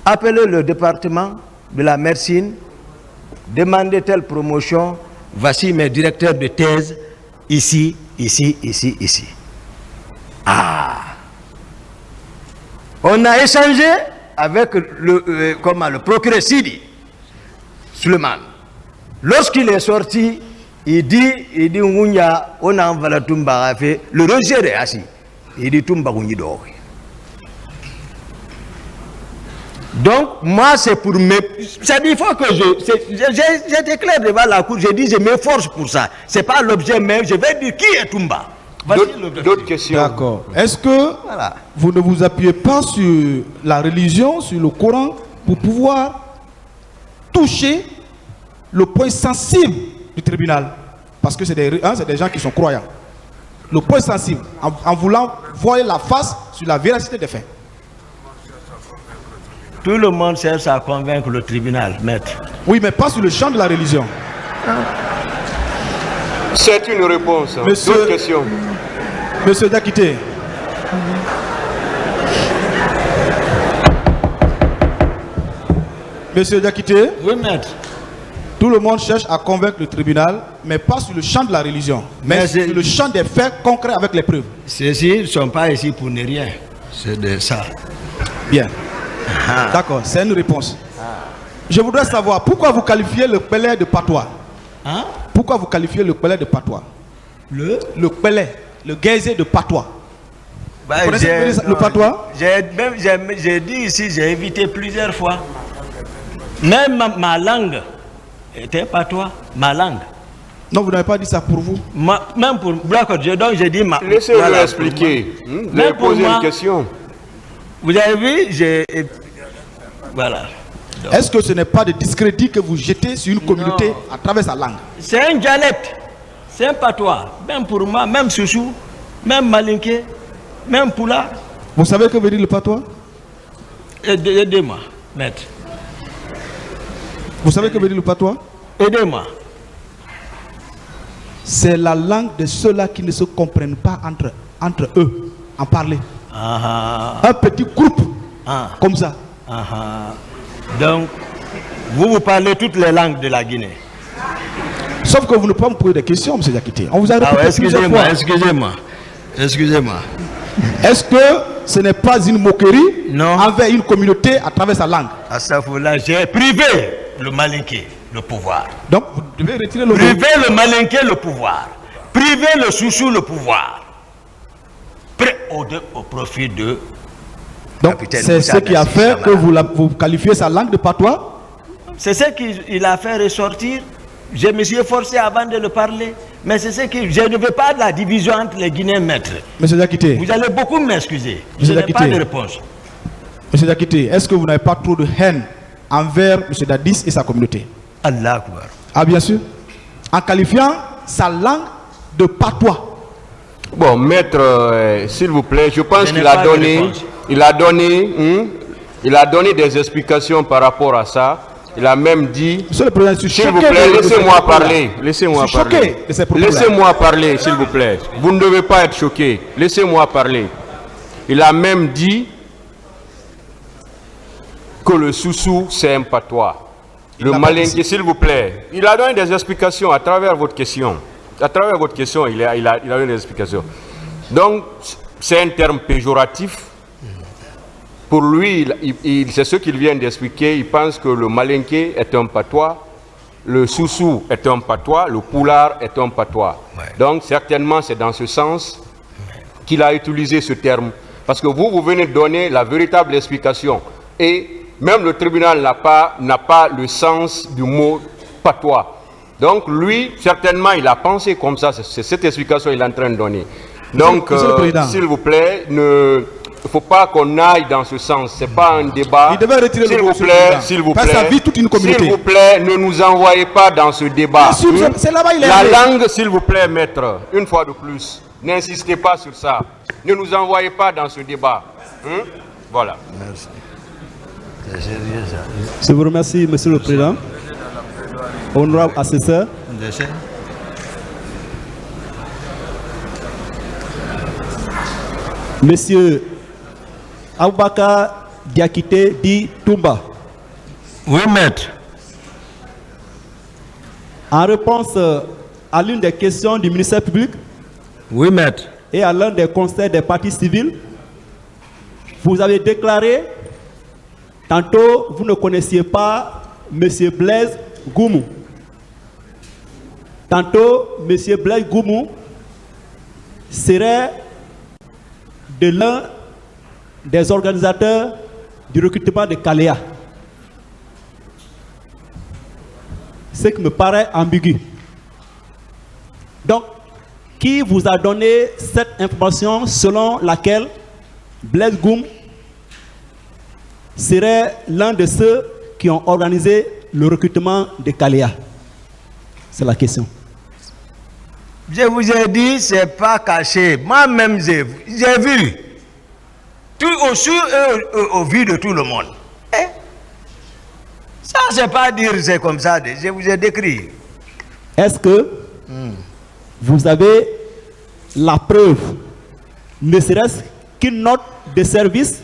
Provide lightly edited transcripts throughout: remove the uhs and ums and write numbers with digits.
appelez le département de la médecine, demandez telle promotion, voici mes directeurs de thèse, ici. Ah! On a échangé avec le procureur Sidi Suleiman. Lorsqu'il est sorti, il dit, on a envoyé Tumba, le rejet est assis. Il dit Tumba Gounidori. Donc, moi, c'est pour me... C'est-à-dire, il faut que j'étais clair devant la cour, j'ai dit, je m'efforce pour ça. Ce n'est pas l'objet, mais je vais dire qui est Tumba. D'autres questions. D'accord. Est-ce que vous ne vous appuyez pas sur la religion, sur le Coran, pour pouvoir toucher le point sensible du tribunal? Parce que c'est des gens qui sont croyants. Le point sensible, en voulant voir la face sur la véracité des faits. Tout le monde cherche à convaincre le tribunal, maître. Oui, mais pas sur le champ de la religion. C'est une réponse. D'autres questions. Monsieur Diakité. Monsieur Diakité. Oui, maître. Tout le monde cherche à convaincre le tribunal, mais pas sur le champ de la religion, mais sur le champ des faits concrets avec les preuves. Ceux-ci ne sont pas ici pour ne rien. C'est de ça. Bien. D'accord, c'est une réponse. Je voudrais savoir pourquoi vous qualifiez le Pelé de patois. Pourquoi vous qualifiez le Pelé de patois? Le Pelé, le Gaizé de patois. Vous connaissez le patois? J'ai dit ici, j'ai évité plusieurs fois. Même ma langue était patois, ma langue. Non, vous n'avez pas dit ça pour vous. Même pour... D'accord, donc j'ai dit ma... Laissez-moi expliquer. Vous avez posé une question. Vous avez vu, voilà. Est-ce que ce n'est pas de discrédit que vous jetez sur une communauté à travers sa langue? C'est un dialecte, c'est un patois. Même pour moi, même Soussou, même Malinké, même Poula. Vous savez que veut dire le patois? Aidez-moi, maître. Vous savez que veut dire le patois? Aidez-moi. C'est la langue de ceux-là qui ne se comprennent pas entre eux, en parler. Un petit groupe, comme ça. Donc, vous parlez toutes les langues de la Guinée. Sauf que vous ne pouvez pas me poser des questions, M. Diakité. On vous a répété Excusez-moi. Est-ce que ce n'est pas une moquerie envers une communauté à travers sa langue? À ça, j'ai privé le Malinké, le pouvoir. Donc, vous devez retirer le mot. Priver le Malinké, le pouvoir. Priver le Soussou, le pouvoir. Au profit de... Donc, c'est ce qui a fait que vous qualifiez sa langue de patois? C'est ce qu'il a fait ressortir. Je me suis efforcé avant de le parler. Mais c'est ce que je ne veux pas de la division entre les Guinéens, maître. Monsieur Diakité. Vous allez beaucoup m'excuser. Je n'ai pas de réponse. Monsieur Diakité, est-ce que vous n'avez pas trop de haine envers M. Dadis et sa communauté? Allah Akbar. Ah, bien sûr. En qualifiant sa langue de patois. Bon, maître, s'il vous plaît, je pense qu'il a donné des explications par rapport à ça. Il a même dit, Monsieur le Président, s'il vous plaît, laissez-moi parler. Laissez-moi parler. Laissez-moi parler, s'il vous plaît. Vous ne devez pas être choqué. Laissez-moi parler. Il a même dit que le Soussou, c'est un patois. Le Malinké, s'il vous plaît. Il a donné des explications à travers votre question. À travers votre question, il a donné des explications. Donc, c'est un terme péjoratif. Pour lui, c'est ce qu'il vient d'expliquer. Il pense que le Malinké est un patois, le Soussou est un patois, le Poulard est un patois. Ouais. Donc, certainement, c'est dans ce sens qu'il a utilisé ce terme. Parce que vous venez de donner la véritable explication. Et même le tribunal n'a pas le sens du mot patois. Donc, lui, certainement, il a pensé comme ça. C'est cette explication qu'il est en train de donner. Donc, s'il vous plaît, il ne faut pas qu'on aille dans ce sens. Ce n'est pas un débat. Il devait retirer s'il vous plaît, s'il vous plaît, ne nous envoyez pas dans ce débat. C'est là-bas, la langue, s'il vous plaît, maître, une fois de plus, n'insistez pas sur ça. Ne nous envoyez pas dans ce débat. Voilà. Merci. Je vous remercie, Monsieur le Président. Honorable assesseur. Monsieur Aboubakar Diakité dit Toumba. Oui, maître. En réponse à l'une des questions du ministère public Oui, maître. et à l'un des conseils des partis civils, vous avez déclaré, tantôt vous ne connaissiez pas M. Blaise Goumou. Tantôt, M. Blaise Goumou serait de l'un des organisateurs du recrutement de Kalea. Ce qui me paraît ambigu. Donc, qui vous a donné cette information selon laquelle Blaise Goumou serait l'un de ceux qui ont organisé le recrutement de Kalea? C'est la question. Je vous ai dit, c'est pas caché. Moi-même, j'ai vu. Tout au vu de tout le monde. Eh? Ça, c'est pas dire c'est comme ça. Je vous ai décrit. Est-ce que vous avez la preuve, ne serait-ce qu'une note de service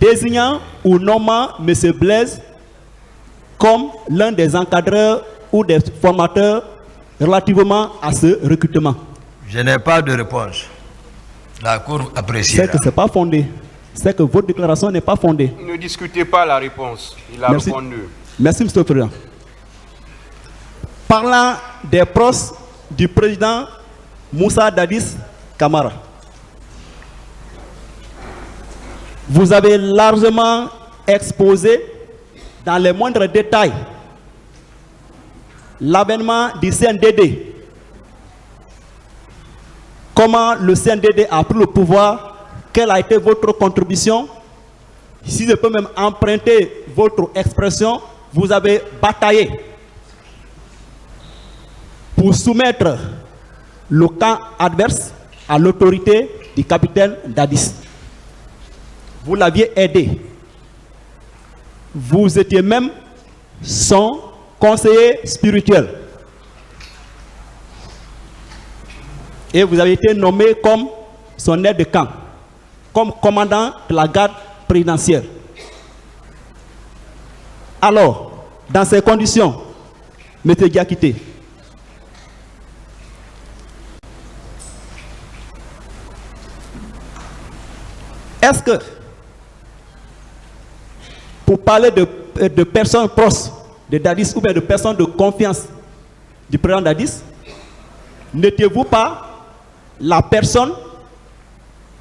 désignant ou nommant M. Blaise comme l'un des encadreurs ou des formateurs relativement à ce recrutement? Je n'ai pas de réponse. La Cour appréciera. C'est que ce n'est pas fondé. C'est que votre déclaration n'est pas fondée. Ne discutez pas la réponse. Il a Merci. répondu. Merci, M. le Président. Parlant des proches du président Moussa Dadis Camara, vous avez largement exposé dans les moindres détails l'avènement du CNDD, comment le CNDD a pris le pouvoir, quelle a été votre contribution. Si je peux même emprunter votre expression, vous avez bataillé pour soumettre le camp adverse à l'autorité du capitaine Dadis. Vous l'aviez aidé. Vous étiez même son conseiller spirituel. Et vous avez été nommé comme son aide de camp, comme commandant de la garde présidentielle. Alors, dans ces conditions, M. Diakité, est-ce que, pour parler de personnes proches de Dadis ou bien de personnes de confiance du président Dadis, n'étiez-vous pas la personne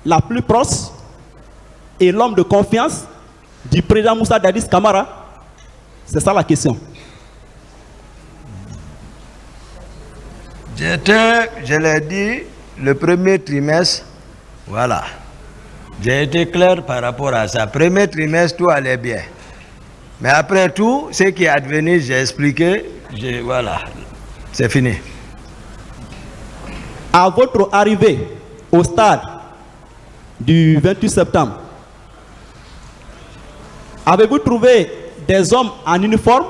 la plus proche et l'homme de confiance du président Moussa Dadis Camara? C'est ça la question. Je l'ai dit, le premier trimestre, voilà. J'ai été clair par rapport à ça. Premier trimestre, tout allait bien. Mais après tout, ce qui est advenu, j'ai expliqué, voilà, c'est fini. À votre arrivée au stade du 28 septembre, avez-vous trouvé des hommes en uniforme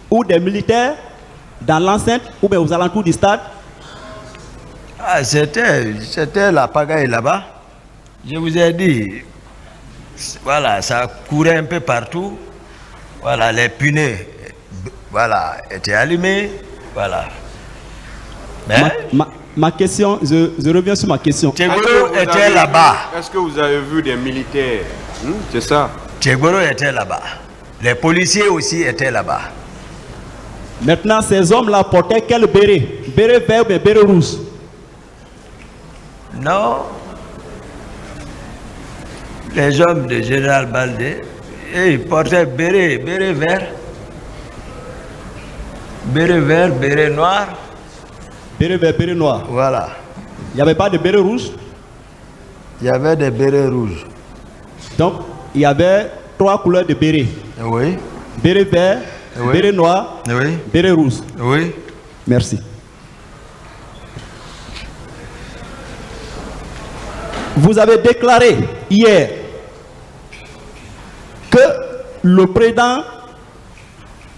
ou des militaires dans l'enceinte ou bien aux alentours du stade? Ah, c'était la pagaille là-bas. Je vous ai dit, voilà, ça courait un peu partout. Voilà, les punais, voilà, étaient allumés, voilà. Mais ma question, je reviens sur ma question. Tchegoro était là-bas. Est-ce que vous avez vu des militaires? C'est ça. Tchegoro était là-bas. Les policiers aussi étaient là-bas. Maintenant, ces hommes-là portaient quel béret? Béret vert ou bien béret rouge? Non. Les hommes de Général Baldé, ils portaient béret vert, béret noir. Béret vert, béret noir. Voilà. Il n'y avait pas de béret rouge? Il y avait des bérets rouges. Donc, il y avait 3 couleurs de béret. Oui. Béret vert, Oui. béret noir, Oui. béret rouge. Oui. Merci. Vous avez déclaré hier que le président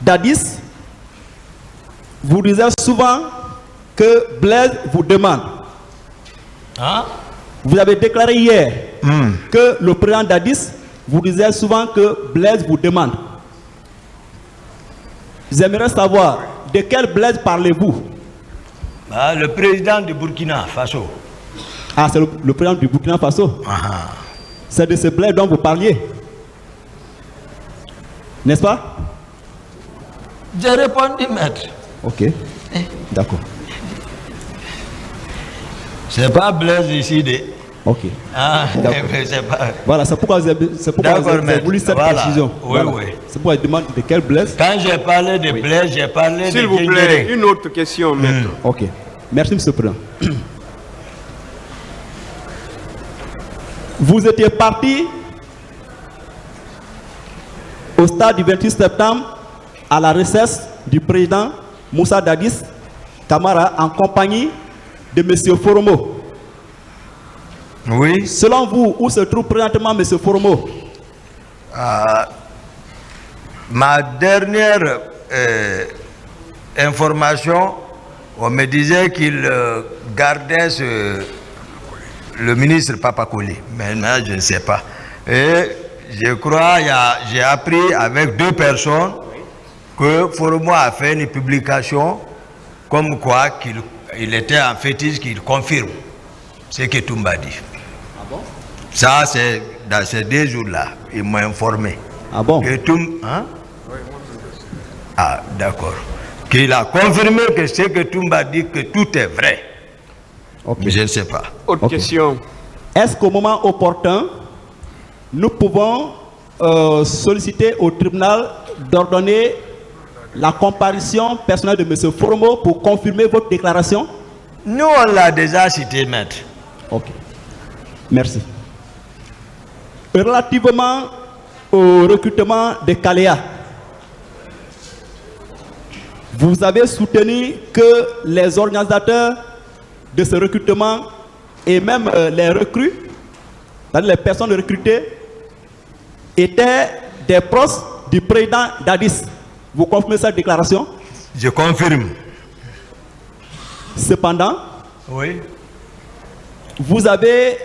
Dadis vous disait souvent que Blaise vous demande. Hein? Vous avez déclaré hier que le président Dadis vous disiez souvent que Blaise vous demande. J'aimerais savoir de quel Blaise parlez-vous? Ah, le président du Burkina Faso. Ah, c'est le président du Burkina Faso. Ah. C'est de ce Blaise dont vous parliez. N'est-ce pas? J'ai répondu, maître. Ok. D'accord. C'est pas Blaise ici de. Ok. Ah, D'accord. mais c'est pas. Voilà, c'est pourquoi vous avez voulu cette Voilà. précision. Oui, Voilà. oui. C'est pourquoi je demande de quel Blaise. Quand j'ai parlé de Blaise, j'ai parlé de. S'il vous plaît, une autre question, maître. Ok. Merci, M. le Président. Vous étiez parti au stade du 28 septembre à la recesse du président Moussa Dadis Camara en compagnie de M. Foromo. Oui. Selon vous, où se trouve présentement M. Foromo? Ma dernière information, on me disait qu'il gardait le ministre Papakoli. Maintenant, je ne sais pas. Et je crois, j'ai appris avec 2 personnes que Foromo a fait une publication comme quoi qu'il était en fétiche, qu'il confirme ce que Toumba dit. Ah bon? Ça, c'est dans ces 2 jours-là. Ils m'ont informé. Ah bon? Que hein? Ah, d'accord. Qu'il a confirmé que ce que Toumba dit, que tout est vrai. Ok. Mais je ne sais pas. Autre question. Est-ce qu'au moment opportun, nous pouvons solliciter au tribunal d'ordonner la comparution personnelle de M. Foromo pour confirmer votre déclaration? Nous, on l'a déjà cité, maître. Ok. Merci. Relativement au recrutement de Kaléa, vous avez soutenu que les organisateurs de ce recrutement et même les recrues, c'est-à-dire les personnes recrutées, étaient des proches du président Dadis. Vous confirmez cette déclaration? Je confirme. Cependant, Oui. vous avez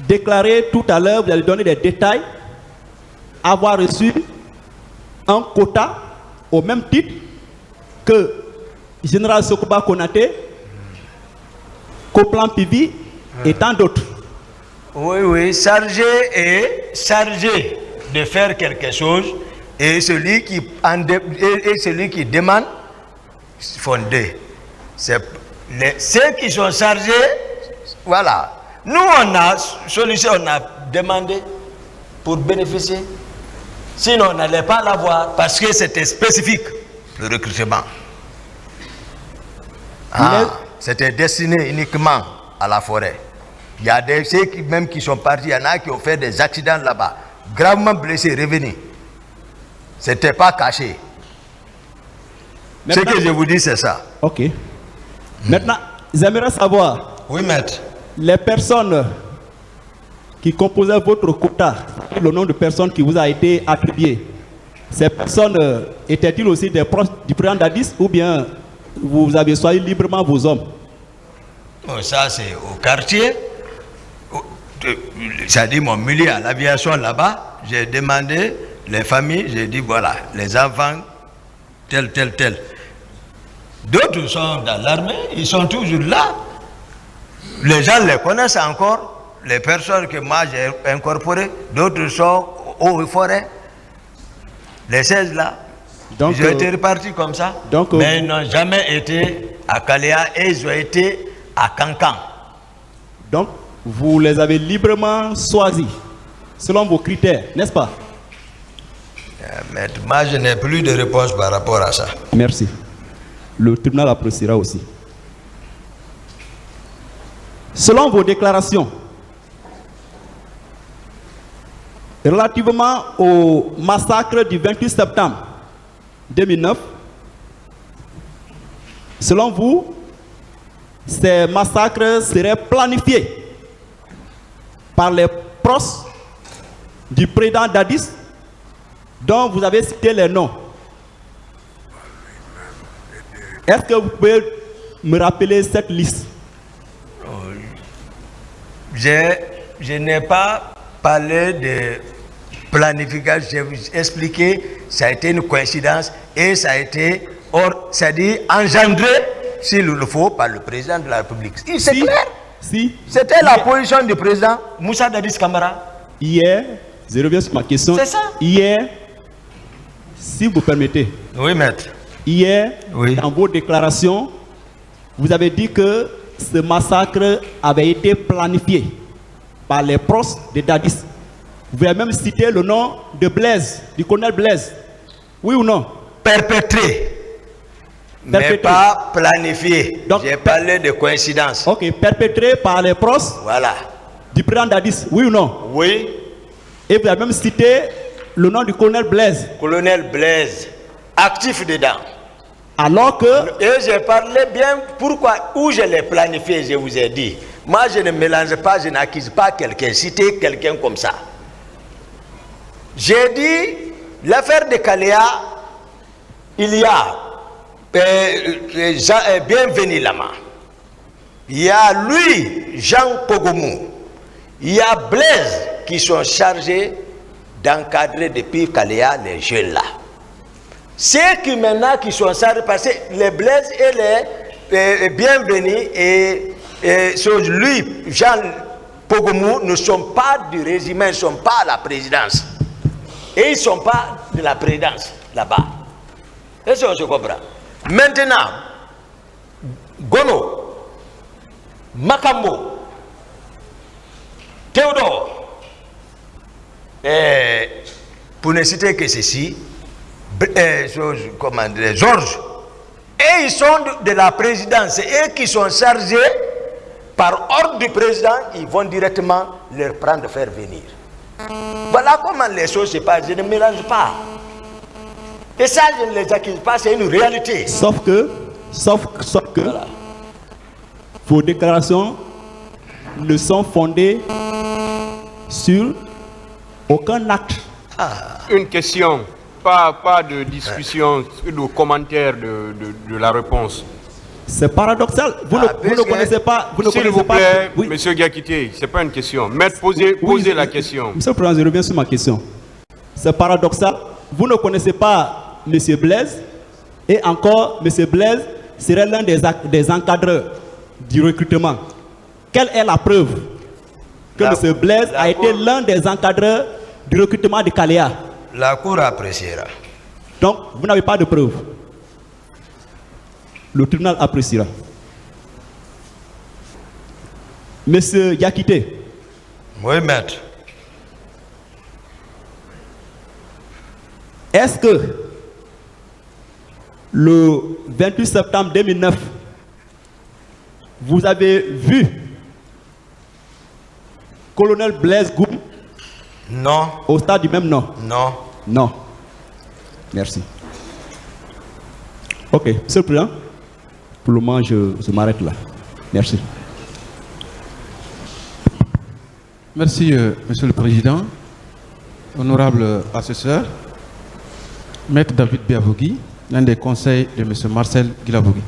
déclaré tout à l'heure, vous avez donné des détails, avoir reçu un quota au même titre que Général Sokoba Konaté, Coplan Pivi et tant d'autres. Oui, oui. Chargé de faire quelque chose et celui qui demande, fondé. C'est ceux qui sont chargés, voilà. Nous, on a sollicité, on a demandé pour bénéficier. Sinon, on n'allait pas l'avoir parce que c'était spécifique, le recrutement. C'était destiné uniquement à la forêt. Il y a ceux qui sont partis, il y en a qui ont fait des accidents là-bas, gravement blessés, revenus. Ce n'était pas caché. Ce que je vous dis, c'est ça. Ok. Maintenant, j'aimerais savoir, Oui, maître. les personnes qui composaient votre quota, le nombre de personnes qui vous a été attribué, ces personnes étaient-ils aussi des proches du président Dadis ou bien vous avez choisi librement vos hommes? Bon, ça, c'est au quartier. C'est-à-dire mon milieu à l'aviation là-bas. J'ai demandé les familles, j'ai dit voilà, les enfants, tel. D'autres sont dans l'armée, ils sont toujours là. Les gens les connaissent encore, les personnes que moi j'ai incorporées, d'autres sont aux forêts. Les 16 là, Donc, ils ont été répartis comme ça, mais ils n'ont jamais été à Kaléa et ils ont été à Cancan. Donc, vous les avez librement choisis, selon vos critères, n'est-ce pas? Mais moi, je n'ai plus de réponse par rapport à ça. Merci. Le tribunal appréciera aussi. Selon vos déclarations, relativement au massacre du 28 septembre 2009, selon vous, ces massacres seraient planifiés par les proches du président Dadis, dont vous avez cité les noms. Est-ce que vous pouvez me rappeler cette liste? Je n'ai pas parlé planification, je vous ai expliqué, ça a été une coïncidence et ça a été, c'est-à-dire engendré, s'il le faut, par le président de la République. C'est clair. Si. C'était la position du président Moussa Dadis Camara. Hier, je reviens sur ma question. C'est ça. Hier, si vous permettez. Oui, maître. Hier, Oui. dans vos déclarations, vous avez dit que ce massacre avait été planifié par les proches de Dadis. Vous avez même cité le nom de Blaise, du colonel Blaise. Oui ou non? Perpétré. Mais pas planifié. J'ai parlé de coïncidence. Ok, perpétré par les proches Voilà. du président Dadis. Oui ou non? Oui. Et vous avez même cité le nom du colonel Blaise. Colonel Blaise, actif dedans. Alors que... Et j'ai parlé bien pourquoi, où je l'ai planifié, je vous ai dit. Moi, je ne mélange pas, je n'accuse pas quelqu'un, citer quelqu'un comme ça. J'ai dit, l'affaire de Kaléa, il y a Bienvenu Lama. Il y a lui, Jean Pogomou. Il y a Blaise qui sont chargés d'encadrer depuis Kaléa les jeunes là. Ceux qui maintenant qui sont chargés, parce que les Blaise et les Bienvenus et lui, Jean Pogomou, ne sont pas du régime, ils ne sont pas à la présidence. Et ils ne sont pas de la présidence là-bas. Est-ce que je comprends? Maintenant, Gono, Makambo, Théodore, pour ne citer que ceci, Georges, et ils sont de la présidence, et qui sont chargés par ordre du président, ils vont directement leur prendre, faire venir. Voilà comment les choses se passent, je ne mélange pas. Et ça, je ne les accuse pas, c'est une réalité. Sauf que voilà. Vos déclarations ne sont fondées sur aucun acte. Une question, pas de discussion, de commentaire de la réponse. C'est paradoxal. Vous ne connaissez pas. S'il vous plaît, oui. Monsieur Diakité, ce n'est pas une question. Maître, posez la question. Monsieur le Président, je reviens sur ma question. C'est paradoxal. Vous ne connaissez pas M. Blaise et encore M. Blaise serait l'un des encadreurs du recrutement. Quelle est la preuve que M. Blaise a été l'un des encadreurs du recrutement de Kaléa? La Cour appréciera. Donc, vous n'avez pas de preuve. Le tribunal appréciera. Monsieur Yakité. Oui, maître. Est-ce que le 28 septembre 2009, vous avez vu colonel Blaise Goum? Non. Au stade du même nom? Non. Non. Merci. Ok, Monsieur le Président, pour le moment, je m'arrête là. Merci. Merci, Monsieur le Président. Honorable assesseur, Maître David Biavogui, l'un des conseils de M. Marcel Guilavogui.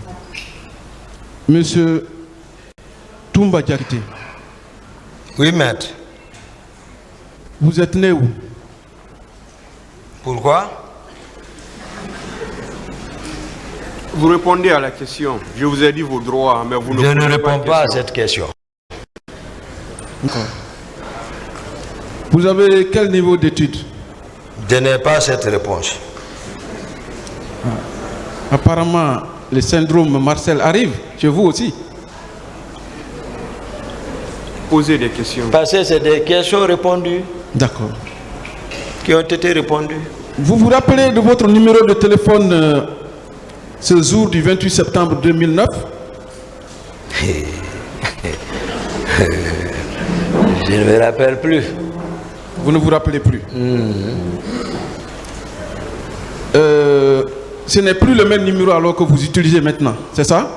Monsieur Toumba Diakité. Oui, maître. Vous êtes né où? Pourquoi? Vous répondez à la question. Je vous ai dit vos droits, mais vous ne Je ne réponds pas à cette question. Vous avez quel niveau d'études? Je n'ai pas cette réponse. Apparemment, le syndrome Marcel arrive chez vous aussi. Posez des questions. Parce que c'est des questions répondues. D'accord. Qui ont été répondues. Vous vous rappelez de votre numéro de téléphone ce jour du 28 septembre 2009? Je ne me rappelle plus. Vous ne vous rappelez plus? Ce n'est plus le même numéro alors que vous utilisez maintenant, c'est ça?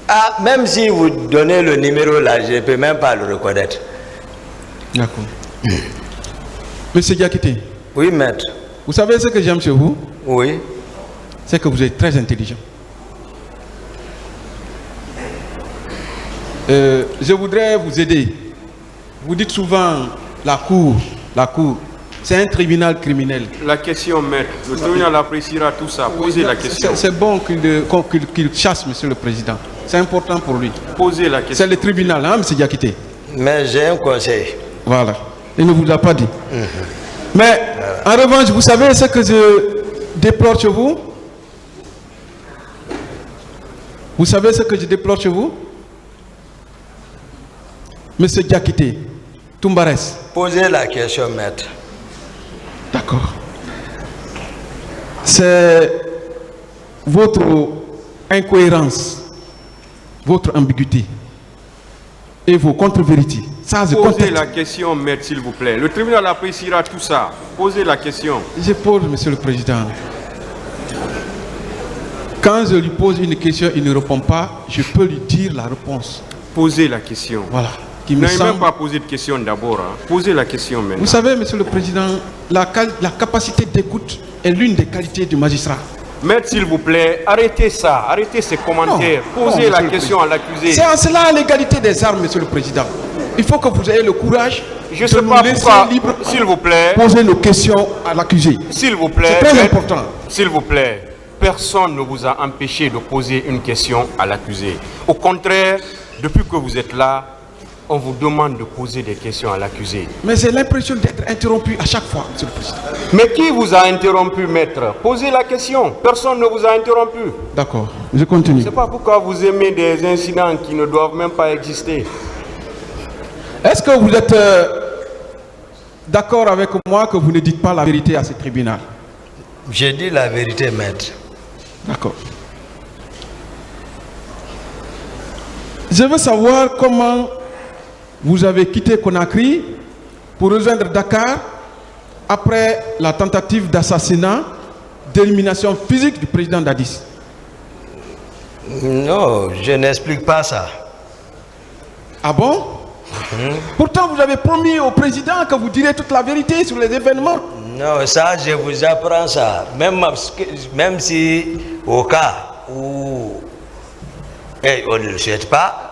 Ah, même si vous donnez le numéro là, je ne peux même pas le reconnaître. D'accord. Monsieur Diakité. Oui, maître. Vous savez ce que j'aime chez vous? Oui. C'est que vous êtes très intelligent. Je voudrais vous aider. Vous dites souvent la cour, C'est un tribunal criminel. La question, maître, le tribunal appréciera tout ça. Posez la question. C'est bon qu'il chasse, monsieur le président. C'est important pour lui. Posez la question. C'est le tribunal, hein, monsieur Diakité? Mais j'ai un conseil. Voilà. Il ne vous a pas dit. Mais en revanche, vous savez ce que je déplore chez vous? Vous savez ce que je déplore chez vous? Monsieur Diakité, Tumbares. Posez la question, maître. D'accord. C'est votre incohérence, votre ambiguïté et vos contre-vérités. Ça, je Posez conteste. la question, maître, s'il vous plaît. Le tribunal appréciera tout ça. Posez la question. Je pose, monsieur le président. Quand je lui pose une question, il ne répond pas, je peux lui dire la réponse. Posez la question. Voilà. Vous n'avez même pas posé de question d'abord. Hein. Posez la question maintenant. Vous savez, monsieur le président, la capacité d'écoute est l'une des qualités du magistrat. Maître, s'il vous plaît, arrêtez ça. Arrêtez ces commentaires. Posez la question à l'accusé. C'est en cela l'égalité des armes, monsieur le président. Il faut que vous ayez le courage Je de sais nous pas laisser pourquoi, libre s'il vous plaît, poser nos questions à l'accusé. s'il vous plaît, C'est très maître, important. s'il vous plaît, personne ne vous a empêché de poser une question à l'accusé. Au contraire, depuis que vous êtes là, on vous demande de poser des questions à l'accusé. Mais j'ai l'impression d'être interrompu à chaque fois, monsieur le président. Mais qui vous a interrompu, maître? Posez la question. Personne ne vous a interrompu. D'accord, je continue. Je ne sais pas pourquoi vous aimez des incidents qui ne doivent même pas exister. Est-ce que vous êtes d'accord avec moi que vous ne dites pas la vérité à ce tribunal? J'ai dit la vérité, maître. D'accord. Je veux savoir comment vous avez quitté Conakry pour rejoindre Dakar après la tentative d'assassinat, d'élimination physique du président Dadis. Non, je n'explique pas ça. Ah bon? Pourtant, vous avez promis au président que vous direz toute la vérité sur les événements. Non, ça, je vous apprends ça. Même si, au cas où on ne le souhaite pas,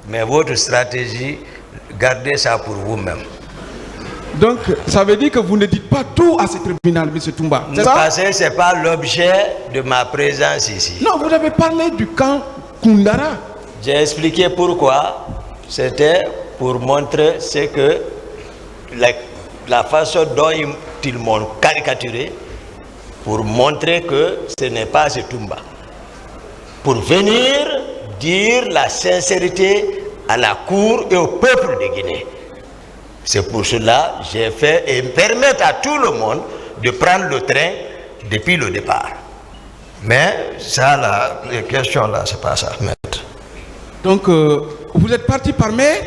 mais votre stratégie, gardez ça pour vous-même. Donc, ça veut dire que vous ne dites pas tout à ce tribunal, M. Toumba. C'est ça? Parce que ce n'est pas l'objet de ma présence ici. Non, vous avez parlé du camp Koundara. J'ai expliqué pourquoi. C'était pour montrer ce que la façon dont ils m'ont caricaturé, pour montrer que ce n'est pas ce Toumba. Pour venir dire la sincérité à la cour et au peuple de Guinée. C'est pour cela que j'ai fait et permettre à tout le monde de prendre le train depuis le départ. Mais ça, les questions là, c'est pas ça, maître. Donc, vous êtes parti par mer?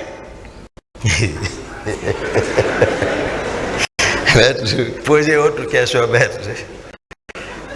Maître, posez autre question, maître.